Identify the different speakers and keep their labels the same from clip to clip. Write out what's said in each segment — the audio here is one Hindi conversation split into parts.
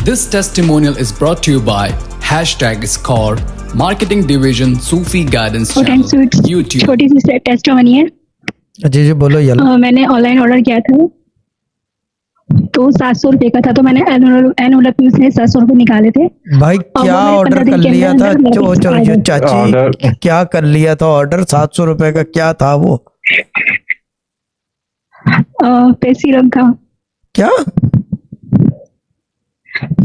Speaker 1: This testimonial is brought to you by #Score Marketing Division Sufi Guidance Channel YouTube।
Speaker 2: छोटी सी टेस्टमनी है।
Speaker 3: जी जी बोलो यार।
Speaker 2: मैंने ऑनलाइन ऑर्डर किया था तो 700 रुपए का था, तो मैंने एनवलप में से 700 रुपए निकाले थे।
Speaker 3: भाई क्या ऑर्डर कर लिया था? चाची क्या कर लिया था ऑर्डर? 700 रुपए का क्या था वो?
Speaker 2: फेस सीरम का।
Speaker 3: क्या?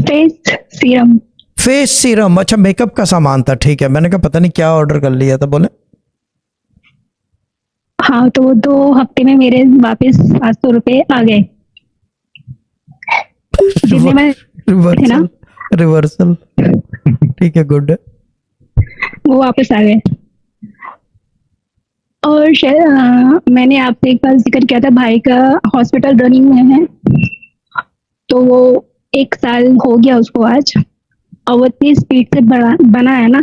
Speaker 2: Face serum.
Speaker 3: फेस सीरम, अच्छा मेकअप का सामान था, ठीक है। मैंने कहा पता नहीं क्या ऑर्डर कर लिया था। बोले
Speaker 2: हाँ, तो 2 हफ्ते में मेरे वापस 700 रुपए आ गए।
Speaker 3: रिवर्सल ठीक है, गुड।
Speaker 2: वो वापस आ गए। और मैंने आपसे एक बार जिक्र किया था, भाई का हॉस्पिटल रनिंग में है, तो वो 1 साल हो गया उसको आज, और वो इतनी स्पीड से बना है ना,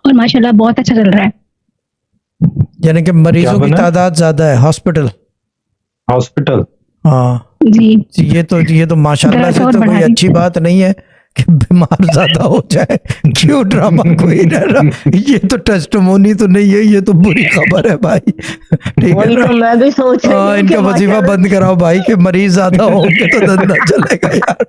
Speaker 2: और माशाल्लाह बहुत अच्छा चल रहा है।
Speaker 3: यानी कि मरीजों की तादाद ज्यादा है हॉस्पिटल। हाँ
Speaker 2: जी,
Speaker 3: ये तो माशाल्लाह से तो कोई अच्छी बात नहीं है कि बीमार ज्यादा हो जाए। क्यों ड्रामा कोई रहा? ये तो टेस्टिमोनी तो नहीं है, ये तो बुरी खबर है भाई। ठीक है ना?
Speaker 4: मैं भी सोच रही हूँ
Speaker 3: इनका वजीफा बंद कराओ भाई, कि मरीज ज्यादा होंगे तो धंधा चलेगा यार।